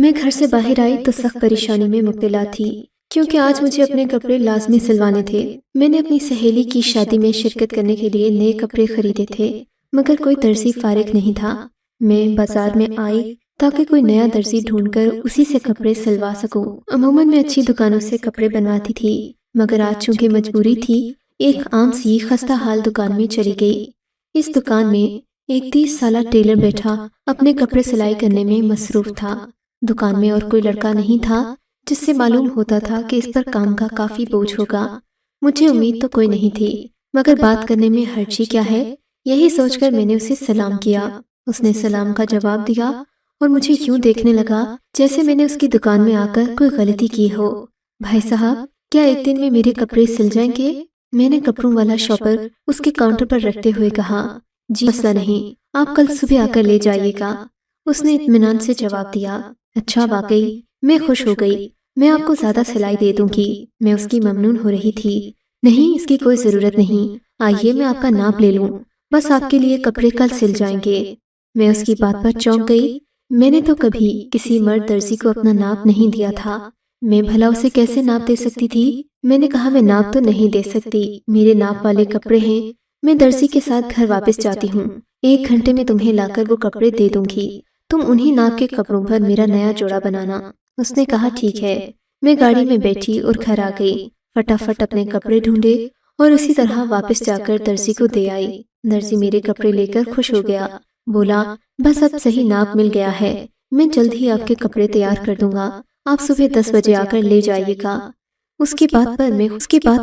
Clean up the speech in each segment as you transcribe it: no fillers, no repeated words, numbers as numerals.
میں گھر سے باہر آئی تو سخت پریشانی میں مبتلا تھی، کیونکہ آج مجھے اپنے کپڑے لازمی سلوانے تھے۔ میں نے اپنی سہیلی کی شادی میں شرکت کرنے کے لیے نئے کپڑے خریدے تھے، مگر کوئی درزی فارغ نہیں تھا۔ میں بازار میں آئی تاکہ کوئی نیا درزی ڈھونڈ کر اسی سے کپڑے سلوا سکوں۔ عموماً میں اچھی دکانوں سے کپڑے بنواتی تھی، مگر آج چونکہ مجبوری تھی، ایک عام سی خستہ حال دکان میں چلی گئی۔ اس دکان میں ایک 30 سالہ ٹیلر بیٹھا اپنے کپڑے سلائی کرنے میں مصروف تھا۔ دکان میں اور کوئی لڑکا نہیں تھا، جس سے معلوم ہوتا تھا کہ اس پر کام کا کافی بوجھ ہوگا۔ مجھے امید تو کوئی نہیں تھی، مگر بات کرنے میں حرج کیا ہے، یہی سوچ کر میں نے اسے سلام کیا۔ اس نے سلام کا جواب دیا اور مجھے یوں دیکھنے لگا جیسے میں نے اس کی دکان میں آ کر کوئی غلطی کی ہو۔ بھائی صاحب، کیا ایک دن میں میرے کپڑے سل جائیں گے؟ میں نے کپڑوں والا شاپر اس کے کاؤنٹر پر رکھتے ہوئے کہا۔ جی مسئلہ نہیں، آپ کل صبح آ کر لے جائیے گا، اس نے اطمینان سے جواب دیا۔ اچھا، واقعی؟ میں خوش ہو گئی۔ میں آپ کو زیادہ سلائی دے دوں گی۔ میں اس کی ممنون ہو رہی تھی۔ نہیں، اس کی کوئی ضرورت نہیں، آئیے میں آپ کا ناپ لے لوں، بس آپ کے لیے کپڑے کل سل جائیں گے۔ میں اس کی بات پر چونک گئی۔ میں نے تو کبھی کسی مرد درزی کو اپنا ناپ نہیں دیا تھا، میں بھلا اسے کیسے ناپ دے سکتی تھی؟ میں نے کہا میں ناپ تو نہیں دے سکتی، میرے ناپ والے کپڑے ہیں، میں درزی کے ساتھ گھر واپس جاتی ہوں، 1 گھنٹے میں تمہیں لا کر وہ کپڑے دے دوں گی، تم انہی ناپ کے کپڑوں پر میرا نیا جوڑا بنانا۔ اس نے کہا ٹھیک ہے۔ میں گاڑی میں بیٹھی اور گھر آ گئی، فٹافٹ اپنے کپڑے ڈھونڈے اور اسی طرح واپس جا کر درزی کو دے آئی۔ درزی میرے کپڑے لے کر خوش ہو گیا، بولا بس اب صحیح ناپ مل گیا ہے، میں جلد ہی آپ کے کپڑے تیار کر دوں گا، آپ صبح 10 بجے آ کر لے جائیے گا۔ اس کی بات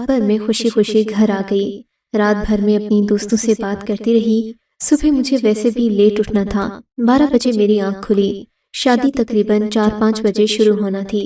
پر میں خوشی خوشی گھر آ گئی۔ رات بھر میں اپنی دوستوں سے بات کرتی رہی۔ صبح مجھے ویسے بھی لیٹ اٹھنا تھا، 12 بجے میری آنکھ کھلی۔ شادی تقریباً 4-5 بجے شروع ہونا تھی۔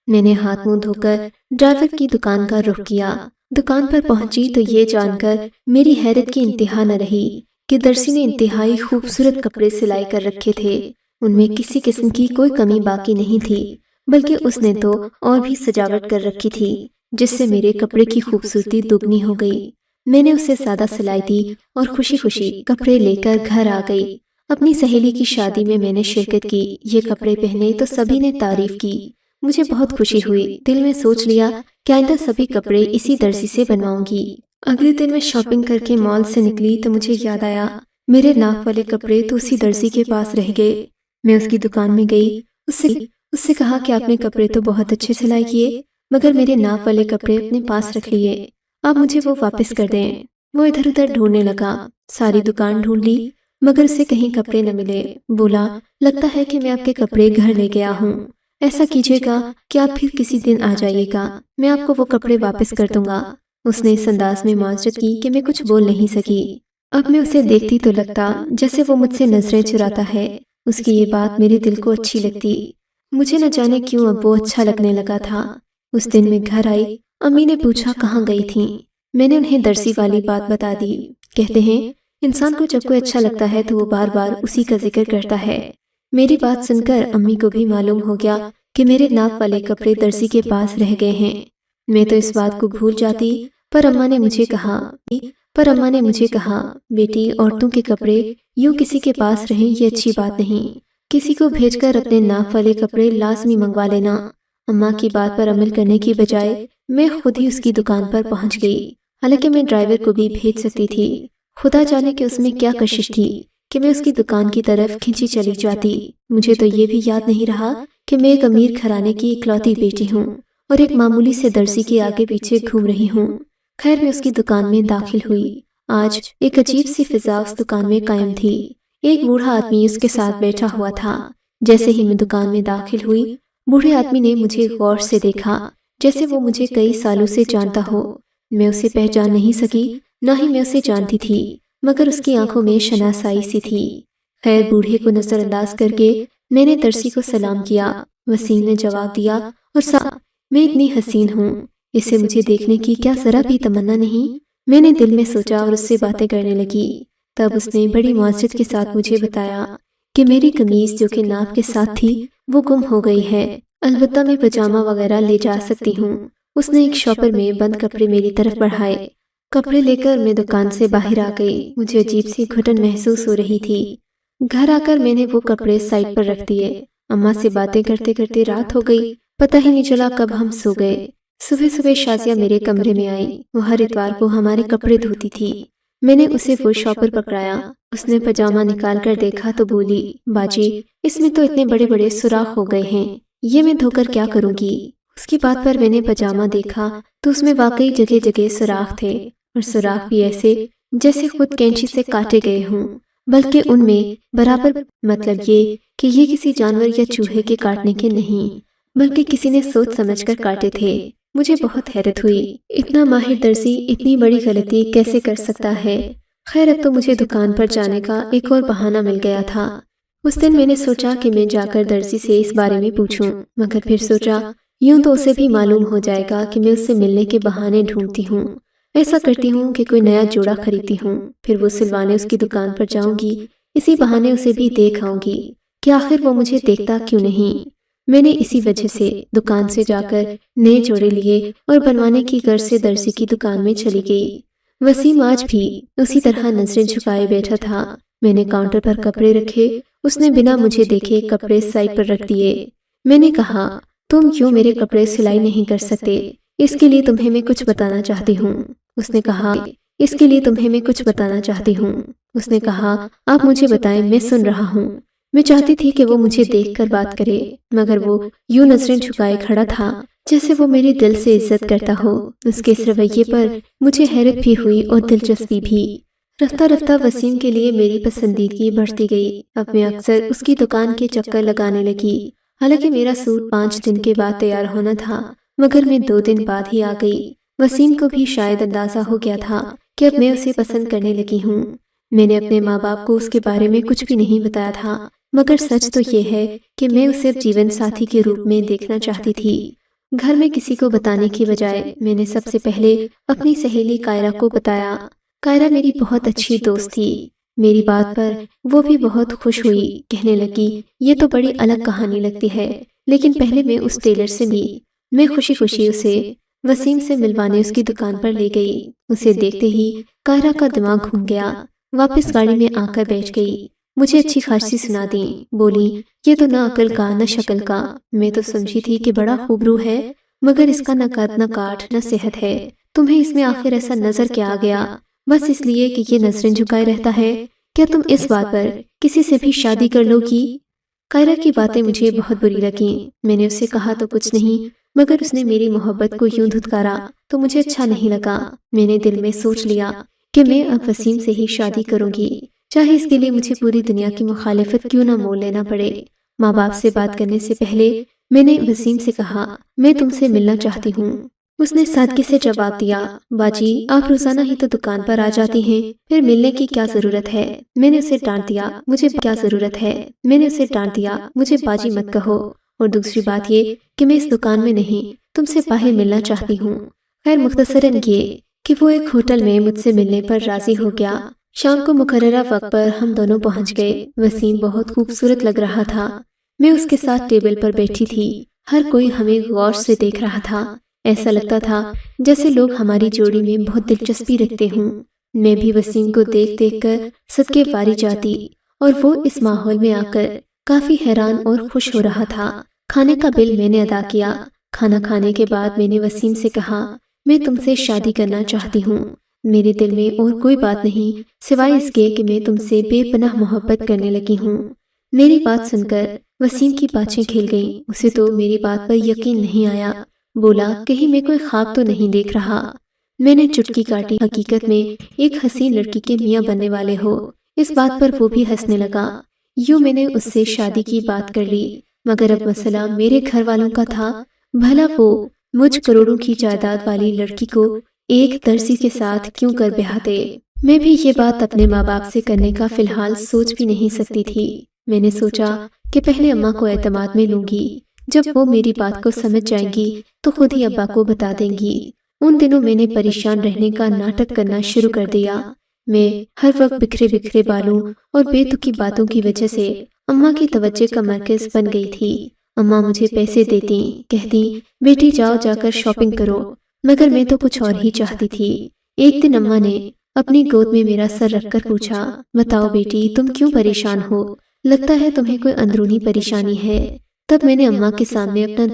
میں نے ہاتھ منہ دھو کر ڈرائیور کی دکان کا رخ کیا۔ دکان پر پہنچی تو یہ جان کر میری حیرت کی انتہا نہ رہی کہ درزی نے انتہائی خوبصورت کپڑے سلائی کر رکھے تھے، ان میں کسی قسم کی کوئی کمی باقی نہیں تھی، بلکہ اس نے تو اور بھی سجاوٹ کر رکھی تھی، جس سے میرے کپڑے کی خوبصورتی دگنی ہو گئی۔ میں نے اسے سادہ سلائی دی اور خوشی خوشی کپڑے لے کر گھر آ گئی۔ اپنی سہیلی کی شادی میں نے شرکت کی، یہ کپڑے پہنے تو سبھی نے تعریف کی، مجھے بہت خوشی ہوئی۔ دل میں سوچ لیا کہ آئندہ سبھی کپڑے اسی درزی سے بنواؤں گی۔ اگلے دن میں شاپنگ کر کے مال سے نکلی تو مجھے یاد آیا میرے ناپ والے کپڑے تو اسی درزی کے پاس رہ گئے۔ میں اس کی دکان میں گئی، اس سے کہا کہ آپ نے کپڑے تو بہت اچھے سلائی کیے، مگر میرے ناپ والے کپڑے اپنے پاس رکھ لیے، آپ مجھے وہ واپس کر دیں۔ وہ ادھر ادھر ڈھونڈنے لگا، ساری دکان ڈھونڈ لی، مگر اسے کہیں کپڑے نہ ملے۔ بولا لگتا ہے کہ میں آپ کے کپڑے گھر لے گیا ہوں، ایسا کیجیے گا کہ آپ پھر کسی دن آ جائیے گا، میں آپ کو وہ کپڑے واپس کر دوں گا۔ اس نے اس انداز میں معذرت کی کہ میں کچھ بول نہیں سکی۔ اب میں اسے دیکھتی تو لگتا جیسے وہ مجھ سے نظریں چراتا ہے۔ اس کی یہ بات میرے دل کو اچھی لگتی، مجھے نہ جانے کیوں اب وہ اچھا لگنے لگا تھا۔ اس دن میں گھر آئی، امی نے پوچھا کہاں گئی تھیں، میں نے انہیں درزی والی بات بتا دی۔ کہتے ہیں انسان کو جب کوئی اچھا لگتا ہے تو وہ بار بار اسی کا ذکر کرتا ہے۔ میری بات سن کر امی کو بھی معلوم ہو گیا کہ میرے ناپ والے کپڑے درزی کے پاس رہ گئے ہیں۔ میں تو اس بات کو بھول جاتی، پر اماں نے مجھے کہا بیٹی، عورتوں کے کپڑے یوں کسی کے پاس رہیں یہ اچھی بات نہیں، کسی کو بھیج کر اپنے ناپ والے کپڑے لازمی منگوا لینا۔ اماں کی بات پر عمل کرنے کی بجائے میں خود ہی اس کی دکان پر پہنچ گئی، حالانکہ میں ڈرائیور کو بھی بھیج سکتی تھی۔ خدا جانے کہ اس میں کیا کشش تھی کہ میں اس کی دکان کی طرف کھنچی چلی جاتی۔ مجھے تو یہ بھی یاد نہیں رہا کہ میں ایک امیر گھرانے کی اکلوتی بیٹی ہوں اور ایک معمولی سے درزی کے آگے پیچھے گھوم رہی ہوں۔ خیر میں اس کی دکان میں داخل ہوئی۔ آج ایک عجیب سی فضا اس دکان میں قائم تھی۔ ایک بوڑھا آدمی اس کے ساتھ بیٹھا ہوا تھا۔ جیسے ہی میں دکان میں داخل ہوئی، بوڑھے آدمی نے مجھے غور سے دیکھا، جیسے وہ مجھے کئی سالوں سے جانتا ہو۔ میں اسے پہچان نہیں سکی، نہ ہی میں اسے جانتی تھی، مگر اس کی آنکھوں میں شناسائی سی تھی۔ خیر بوڑھے کو نظر انداز کر کے میں نے درزی کو سلام کیا۔ وسیم نے جواب دیا اور میں اتنی حسین ہوں، اسے مجھے دیکھنے کی کیا ذرا بھی تمنا نہیں؟ میں نے دل میں سوچا اور اس سے باتیں کرنے لگی۔ تب اس نے بڑی معذرت کے ساتھ مجھے بتایا کہ میری قمیض جو کہ ناپ کے ساتھ تھی وہ گم ہو گئی ہے، البتہ میں پجامہ وغیرہ لے جا سکتی ہوں۔ اس نے ایک شاپر میں بند کپڑے میری طرف بڑھائے۔ کپڑے لے کر میں دکان سے باہر آ گئی۔ مجھے عجیب سی گھٹن محسوس ہو رہی تھی۔ گھر آ کر میں نے وہ کپڑے سائڈ پر رکھ دیے अम्मा से बातें करते करते रात हो गई, पता ही नहीं चला कब हम सो गए। सुबह सुबह शाजिया मेरे कमरे में आई। वो हर इतवार को हमारे कपड़े धोती थी। मैंने उसे वो शॉपर पकड़ाया। उसने पजामा निकाल कर देखा तो बोली, बाजी, इसमें तो इतने बड़े बड़े सुराख हो गए हैं, ये मैं धोकर क्या करूंगी। उसकी बात पर मैंने पजामा देखा तो उसमें वाकई जगह जगह सुराख थे, और सुराख भी ऐसे जैसे खुद कैंची से काटे गए हों, बल्कि उनमें बराबर, मतलब ये कि ये किसी जानवर या चूहे के काटने के नहीं, बल्कि किसी ने सोच समझकर काटे थे। मुझे बहुत हैरत हुई, इतना माहिर दर्जी इतनी बड़ी गलती कैसे कर सकता है। खैर, अब तो मुझे दुकान पर जाने का एक और बहाना मिल गया था। उस दिन मैंने सोचा कि मैं जाकर दर्जी से इस बारे में पूछूं, मगर फिर सोचा यूं तो उसे भी मालूम हो जाएगा कि मैं उससे मिलने के बहाने ढूंढती हूँ। ऐसा करती हूँ कि कोई नया जोड़ा खरीदती हूँ, फिर वो सिलवाने उसकी दुकान पर जाऊंगी। इसी बहाने उसे भी देख आऊंगी कि आखिर वो मुझे देखता क्यों नहीं। मैंने इसी वजह से दुकान से जाकर नए जोड़े लिए और बनवाने की गर्ज से दर्जी की दुकान में चली गई। वसीम आज भी उसी तरह नजरें झुकाए बैठा था। मैंने काउंटर पर कपड़े रखे, उसने बिना मुझे देखे कपड़े साइड पर रख दिए। मैंने कहा, तुम क्यों मेरे कपड़े सिलाई नहीं कर सकते? इसके लिए तुम्हें मैं कुछ बताना चाहती हूँ। उसने कहा, इसके लिए तुम्हें मैं कुछ बताना चाहती हूँ। उसने कहा, आप मुझे बताएं, मैं सुन रहा हूँ। मैं चाहती थी कि वो मुझे देखकर बात करे, मगर वो यूं नजरें झुकाए खड़ा था जैसे वो मेरे दिल से इज्जत करता हो। उसके इस रवैये पर मुझे हैरत भी हुई और दिलचस्पी भी। रफ्ता रफ्ता वसीम के लिए मेरी पसंदीदगी बढ़ती गई। अब मैं अक्सर उसकी दुकान के चक्कर लगाने लगी। हालांकि मेरा सूट 5 दिन के बाद तैयार होना था, मगर मैं 2 दिन बाद ही आ गई। वसीम को भी शायद अंदाजा हो गया था कि अब मैं उसे पसंद करने लगी हूँ। मैंने अपने माँ बाप को उसके बारे में कुछ भी नहीं बताया था, मगर सच तो ये है कि मैं उसे जीवन साथी के रूप में देखना चाहती थी। घर में किसी को बताने की बजाय मैंने सबसे पहले अपनी सहेली कायरा को बताया। कायरा मेरी बहुत अच्छी दोस्त थी। मेरी बात पर वो भी बहुत खुश हुई। कहने लगी, ये तो बड़ी अलग कहानी लगती है, लेकिन पहले मैं उस टेलर से मिली। मैं खुशी खुशी उसे वसीम से मिलवाने उसकी दुकान पर ले गई। उसे देखते ही कायरा का दिमाग घूम गया। वापस गाड़ी में आकर बैठ गई। मुझे अच्छी खासी सुना दी। बोली, ये तो ना अकल का न शक्ल का। मैं तो समझी थी कि बड़ा खूबरू है, मगर इसका न कद न काठ न सेहत है। तुम्हें इसमें आखिर ऐसा नजर क्या आ गया? बस इसलिए कि ये नजरें झुकाए रहता है? क्या तुम इस बात पर किसी से भी शादी कर लोगी? कायरा की बातें मुझे बहुत बुरी लगी। मैंने उससे कहा तो कुछ नहीं, मगर उसने मेरी मोहब्बत को यूं धुतकारा तो मुझे अच्छा नहीं लगा। मैंने दिल में सोच लिया कि मैं अब वसीम से ही शादी करूंगी, चाहे इसके लिए मुझे पूरी दुनिया की मुखालिफत क्यों ना मोल लेना पड़े। माँ बाप से बात करने से पहले मैंने वसीम से कहा, मैं तुमसे मिलना चाहती हूँ। उसने सादगी से जवाब दिया, बाजी, आप रोजाना ही तो दुकान पर आ जाती हैं, फिर मिलने की क्या जरूरत है? मैंने उसे डांट दिया, मुझे क्या जरूरत है? मैंने उसे डांट दिया, मुझे बाजी मत कहो। और दूसरी बात ये कि मैं इस दुकान में नहीं, तुमसे बाहर मिलना चाहती हूँ। खैर, मुख्तसरन ये कि वो एक होटल में मुझसे मिलने पर राजी हो गया। शाम को मुकर्ररा वक्त पर हम दोनों पहुंच गए। वसीम बहुत खूबसूरत लग रहा था। मैं उसके साथ टेबल पर बैठी थी। हर कोई हमें गौर से देख रहा था। ऐसा लगता था जैसे लोग हमारी जोड़ी में बहुत दिलचस्पी रखते हों। मैं भी वसीम को देख देख कर सदके वारी जाती, और वो इस माहौल में आकर काफी हैरान और खुश हो रहा था। खाने का बिल मैंने अदा किया। खाना खाने के बाद मैंने वसीम से कहा, मैं तुमसे शादी करना चाहती हूँ। मेरे दिल में और कोई बात नहीं सिवाय इसके कि मैं तुमसे बेपनाह मोहब्बत करने लगी हूँ। मेरी बात सुनकर वसीम की बातें खिल गईं। उसे तो मेरी बात पर यकीन नहीं आया। बोला, कहीं मैं कोई ख्वाब तो नहीं देख रहा। मैंने चुटकी काटी, हकीकत में एक हसीन लड़की के मियाँ बनने वाले हो। इस बात पर वो भी हंसने लगा। यूं मैंने उससे शादी की बात कर ली, मगर अब मसला मेरे घर वालों का था। भला वो मुझ करोड़ों की जायदाद वाली लड़की को एक दर्जी के साथ क्यों कर ब्याहते? मैं भी ये बात अपने माँ बाप से करने का फिलहाल सोच भी नहीं सकती थी। मैंने सोचा कि पहले अम्मा को एतमाद में लूंगी। जब वो मेरी बात को समझ जाएंगी तो खुद ही अब्बा को बता देंगी। उन दिनों मैंने परेशान रहने का नाटक करना शुरू कर दिया। मैं हर वक्त बिखरे बिखरे बालों और बेतुकी बातों की वजह से अम्मा की तवज्जो का मरकज बन गई थी। अम्मा मुझे पैसे देती, कहती, बेटी जाओ जाकर शॉपिंग करो, मगर मैं तो कुछ और ही चाहती थी। एक दिन अम्मा ने अपनी गोद में मेरा सर रखकर पूछा, बताओ बेटी, तुम क्यों परेशान हो? लगता है तुम्हें कोई अंदरूनी परेशानी है। तब मैंने अम्मा के सामने अपना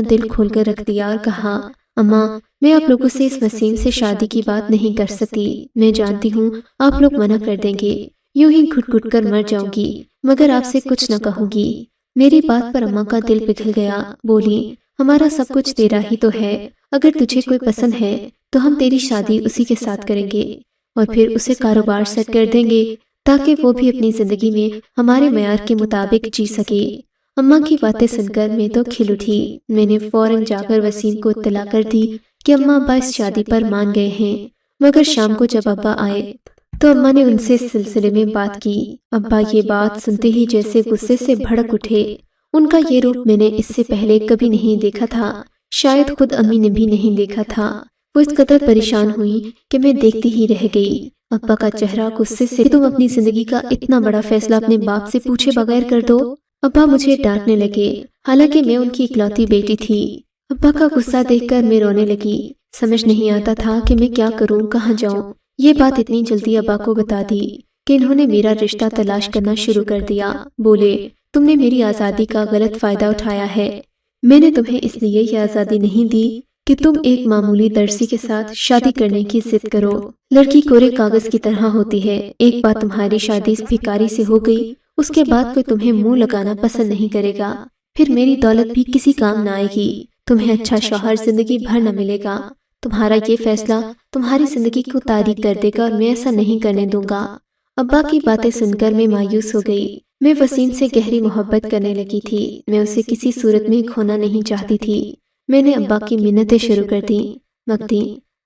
दिल खोलकर रख दिया और कहा, अम्मा, मैं आप लोगों से इस वसीम से शादी की बात नहीं कर सकती। मैं जानती हूँ आप लोग मना कर देंगे, यूं ही घुट घुट कर मर जाऊंगी, मगर आपसे कुछ न कहूंगी। मेरी बात पर अम्मा का दिल पिघल गया। बोली, हमारा सब कुछ तेरा ही तो है, अगर तुझे कोई पसंद है तो हम तेरी शादी उसी के साथ करेंगे और फिर उसे कारोबार सेट कर देंगे ताकि वो भी अपनी जिंदगी में हमारे मयार के मुताबिक जी सके। अम्मा की बातें सुनकर मैं तो खिल उठी। मैंने फौरन जाकर वसीम को इत्तला कर दी कि अम्मा अब्बा इस शादी पर मान गए हैं। मगर शाम को जब अब्बा आए तो अम्मा ने उनसे इस सिलसिले में बात की। अब्बा ये बात सुनते ही जैसे गुस्से से भड़क उठे। उनका ये रूप मैंने इससे पहले कभी नहीं देखा था, शायद खुद अम्मी ने भी नहीं देखा था। वो इस कदर परेशान हुई कि मैं देखती ही रह गई। अब्बा का चेहरा गुस्से से, तुम अपनी जिंदगी का इतना बड़ा फैसला अपने बाप से पूछे बगैर कर दो। अब्बा मुझे डांटने लगे, हालांकि मैं उनकी इकलौती बेटी थी। अब्बा का गुस्सा देखकर मैं रोने लगी। समझ नहीं आता था कि मैं क्या करूं, कहाँ जाऊं। ये बात इतनी जल्दी अब्बा को बता दी कि इन्होंने मेरा रिश्ता तलाश करना शुरू कर दिया। बोले, तुमने मेरी आज़ादी का गलत फायदा उठाया है। मैंने तुम्हें इसलिए ये आज़ादी नहीं दी कि तुम एक मामूली दर्जी के साथ शादी करने की जिद करो। लड़की कोरे कागज की तरह होती है, एक बार तुम्हारी शादी इस भिखारी से हो गई, उसके बाद कोई तुम्हें मुंह लगाना पसंद नहीं करेगा। फिर मेरी दौलत भी किसी काम न आएगी, तुम्हें अच्छा शौहर जिंदगी भर न मिलेगा। तुम्हारा ये फैसला तुम्हारी जिंदगी को तारीक कर देगा और मैं ऐसा नहीं करने दूंगा। अब्बा की बातें सुनकर मैं मायूस हो गई। मैं वसीम से गहरी मोहब्बत करने लगी थी। मैं उसे किसी सूरत में खोना नहीं चाहती थी। मैंने अब्बा की मिन्नतें शुरू कर दी,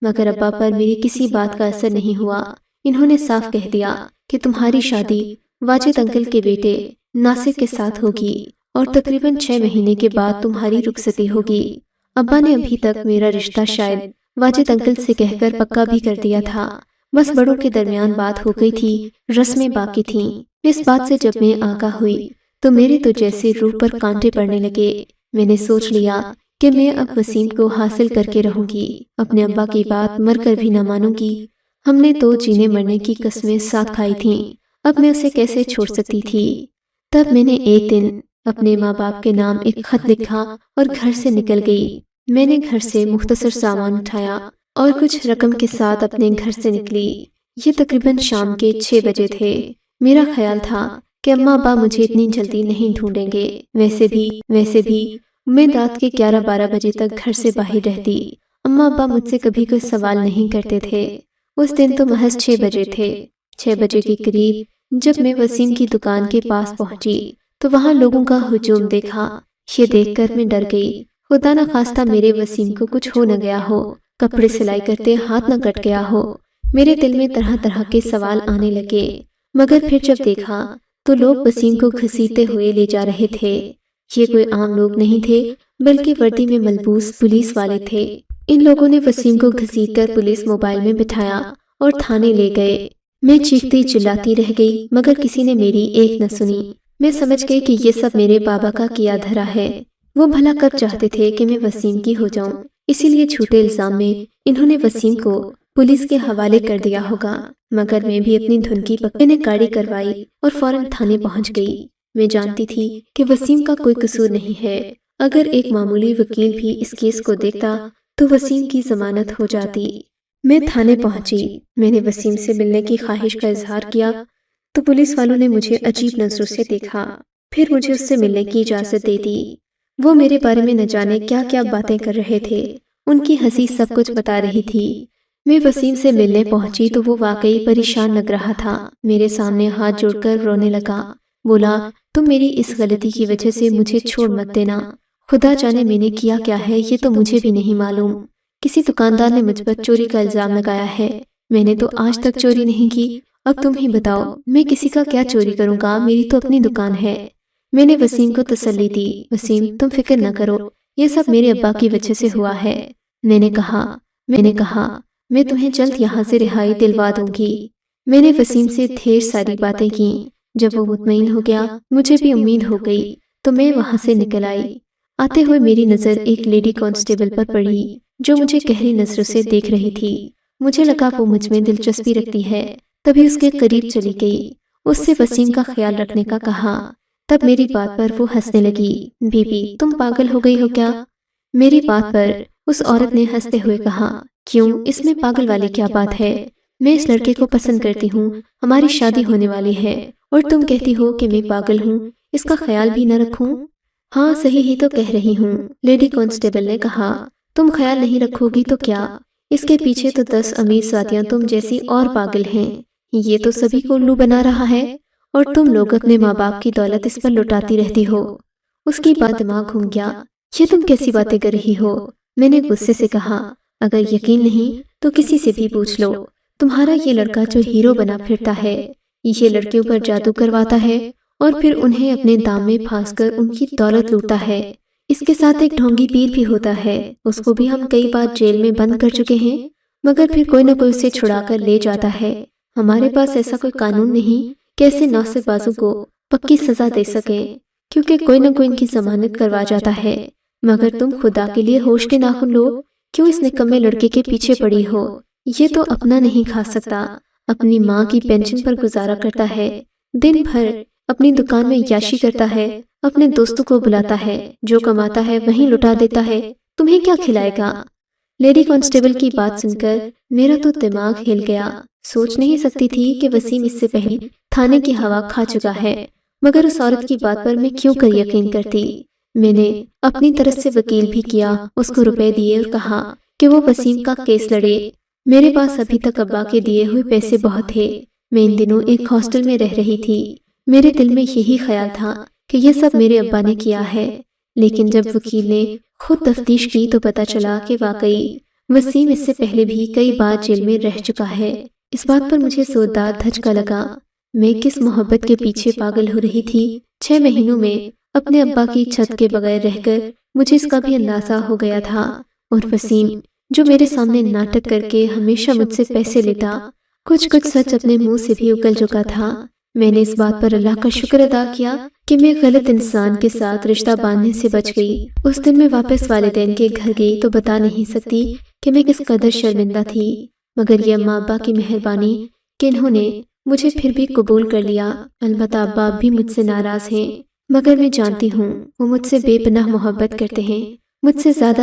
मगर अब्बा पर मेरी किसी बात का असर नहीं हुआ। इन्होंने साफ कह दिया कि तुम्हारी शादी वाजिद अंकल के बेटे नासिर के साथ होगी और तकरीबन 6 महीने के बाद तुम्हारी रुखसती होगी। अब्बा ने अभी तक मेरा रिश्ता शायद वाजिद अंकल से कहकर पक्का भी कर दिया था। बस बड़ों के दरमियान बात हो गई थी, रस्में बाकी थीं। इस बात से जब मैं आगाह हुई तो मेरे तो जैसे रूह पर कांटे पड़ने लगे। मैंने सोच लिया कि मैं अब वसीम को हासिल करके रहूंगी। अपने अब्बा की बात मरकर भी न मानूंगी। हमने तो जीने मरने की कस्में साथ खाई थीं, अब मैं उसे कैसे छोड़ सकती थी। तब मैंने एक दिन अपने माँ बाप के नाम एक खत लिखा और घर से निकल गई। मैंने घर से मुख्तसर सामान उठाया और कुछ रकम के साथ अपने घर से निकली। ये तकरीबन शाम के 6 बजे थे। मेरा ख्याल था कि अम्मा अब्बा मुझे इतनी जल्दी नहीं ढूंढेंगे। वैसे भी मैं रात के 11-12 बजे तक घर से बाहर रहती। अम्मा अब्बा मुझसे कभी कोई सवाल नहीं करते थे। उस दिन तो महज 6 बजे थे। 6 बजे के करीब जब मैं वसीम की दुकान के पास पहुंची तो वहां लोगों का हुजूम देखा। ये देखकर मैं डर गई। खुदा न खास्ता मेरे वसीम को कुछ हो न गया हो, कपड़े सिलाई करते हाथ न कट गया हो। मेरे दिल में तरह तरह के सवाल आने लगे। मगर फिर जब देखा तो लोग वसीम को घसीटते हुए ले जा रहे थे। ये कोई आम लोग नहीं थे, बल्कि वर्दी में मलबूस पुलिस वाले थे। इन लोगों ने वसीम को घसीटकर पुलिस मोबाइल में बिठाया और थाने ले गए। मैं चीखती चिल्लाती रह गई, मगर किसी ने मेरी एक न सुनी। मैं समझ गई कि ये सब मेरे बाबा का किया धरा है। वो भला कब चाहते थे कि मैं वसीम की हो जाऊं, इसीलिए झूठे इल्जाम में इन्होंने वसीम को पुलिस के हवाले कर दिया होगा। मगर मैं भी अपनी धुन की पकड़ ने गाड़ी करवाई और फौरन थाने पहुंच गई। मैं जानती थी कि वसीम का कोई कसूर नहीं है। अगर एक मामूली वकील भी इस केस को देखता तो वसीम की जमानत हो जाती। मैं थाने पहुंची। मैंने वसीम से मिलने की ख्वाहिश का इजहार किया तो पुलिस वालों ने मुझे अजीब नजरों से देखा। फिर मुझे उससे मिलने की इजाजत दे दी। वो मेरे बारे में न जाने क्या क्या बातें कर रहे थे। उनकी हंसी सब कुछ बता रही थी। मैं वसीम से मिलने पहुंची तो वो वाकई परेशान लग रहा था। मेरे सामने हाथ जोड़कर रोने लगा। बोला, तुम मेरी इस गलती की वजह से मुझे छोड़ मत देना। खुदा जाने मैंने किया क्या है, ये तो मुझे भी नहीं मालूम। किसी दुकानदार ने मुझ पर चोरी का इल्जाम लगाया है। मैंने तो आज तक चोरी नहीं की। अब तुम ही बताओ, मैं किसी का क्या चोरी करूंगा, मेरी तो अपनी दुकान है। मैंने वसीम को तसल्ली दी। वसीम, तुम फिक्र न करो, ये सब मेरे अब्बा की वजह से हुआ है। मैंने कहा मैं तुम्हें जल्द यहाँ से रिहाई दिलवा दूंगी। मैंने वसीम से ढेर सारी बातें की। जब वो मुतमईन हो गया, मुझे भी उम्मीद हो गई, तो मैं वहाँ से निकल आई। आते हुए मेरी नज़र एक लेडी कांस्टेबल पर पड़ी जो मुझे गहरी नजरों से देख रही थी। मुझे लगा वो मुझ में दिलचस्पी रखती है, तभी उसके करीब चली गई اس سے وسیم کا خیال رکھنے کا کہا۔ تب میری بات پر وہ ہنسنے لگی۔ بی بی تم پاگل ہو گئی ہو کیا؟ میری بات پر اس عورت نے ہنستے ہوئے کہا، کیوں، اس میں پاگل والی کیا بات ہے؟ میں اس لڑکے کو پسند کرتی ہوں، ہماری شادی ہونے والی ہے، اور تم کہتی ہو کہ میں پاگل ہوں، اس کا خیال بھی نہ رکھوں؟ ہاں صحیح ہی تو کہہ رہی ہوں، لیڈی کانسٹیبل نے کہا۔ تم خیال نہیں رکھو گی تو کیا؟ اس کے پیچھے تو 10 امیر ساتھیاں تم جیسی اور پاگل ہیں، یہ تو سبھی کو الو بنا رہا ہے، اور تم لوگ اپنے ماں باپ کی دولت اس پر لٹاتی رہتی ہو۔ اس کی بات دماغ گھوم گیا۔ یہ تم کیسی باتیں کر رہی ہو؟ میں نے غصے سے کہا۔ اگر یقین نہیں تو کسی سے بھی پوچھ لو، تمہارا یہ لڑکا جو ہیرو بنا پھرتا ہے، یہ لڑکیوں پر جادو کرواتا ہے اور پھر انہیں اپنے دام میں پھانس کر ان کی دولت لوٹتا ہے۔ اس کے ساتھ ایک ڈھونگی پیر بھی ہوتا ہے، اس کو بھی ہم کئی بار جیل میں بند کر چکے ہیں، مگر پھر کوئی نہ کوئی اسے چھڑا کر لے جاتا ہے۔ ہمارے پاس ایسا کوئی قانون نہیں کہ ایسے ناصب بازوں کو پکی سزا دے سکیں، کیونکہ کوئی نہ کوئی ان کی ضمانت کروا جاتا ہے۔ مگر تم خدا کے لیے ہوش کے ناخن لو، کیوں اس نکمے لڑکے کے پیچھے پڑی ہو؟ یہ تو اپنا نہیں کھا سکتا، اپنی ماں کی پینشن پر گزارا کرتا ہے، دن بھر اپنی دکان میں عیاشی کرتا ہے، اپنے دوستوں کو بلاتا ہے، جو کماتا ہے وہیں لٹا دیتا ہے، تمہیں کیا کھلائے گا؟ لیڈی کانسٹیبل کی بات سن کر میرا تو دماغ ہل گیا۔ سوچ نہیں سکتی تھی کہ وسیم اس سے پہلے تھانے کی ہوا کھا چکا ہے، مگر اس عورت کی بات پر میں کیوں کر یقین کرتی؟ میں نے اپنی طرف سے وکیل بھی کیا، اس کو روپے دیے اور کہا کہ وہ وسیم کا کیس لڑے۔ میرے پاس ابھی تک ابا کے دیے ہوئے پیسے بہت تھے، میں ان دنوں ایک ہاسٹل میں رہ رہی تھی، میرے دل میں یہی خیال تھا کہ یہ سب میرے ابا نے کیا ہے، لیکن جب وکیل نے خود تفتیش کی تو پتہ چلا کہ واقعی وسیم اس سے پہلے بھی کئی بار جیل میں رہ چکا ہے۔ اس بات پر مجھے زوردار دھچکا لگا۔ میں کس محبت کے پیچھے پاگل ہو رہی تھی۔ 6 مہینوں میں اپنے ابا کی چھت کے بغیر رہ کر مجھے اس کا بھی اندازہ ہو گیا تھا، اور وسیم جو میرے سامنے ناٹک کر کے ہمیشہ مجھ سے پیسے لیتا، کچھ سچ اپنے منہ سے بھی اگل چکا تھا۔ میں نے اس بات پر اللہ کا شکر ادا کیا کہ میں غلط انسان کے ساتھ رشتہ باندھنے سے بچ گئی۔ اس دن میں واپس والدین کے گھر گئی تو بتا نہیں سکتی کہ میں کس قدر شرمندہ تھی، مگر یہ اماں ابا کی مہربانی کہ انہوں نے مجھے پھر بھی قبول کر لیا۔ البتہ ابا بھی مجھ سے ناراض ہیں، مگر میں جانتی ہوں وہ مجھ سے بے پناہ محبت کرتے ہیں، مجھ سے زیادہ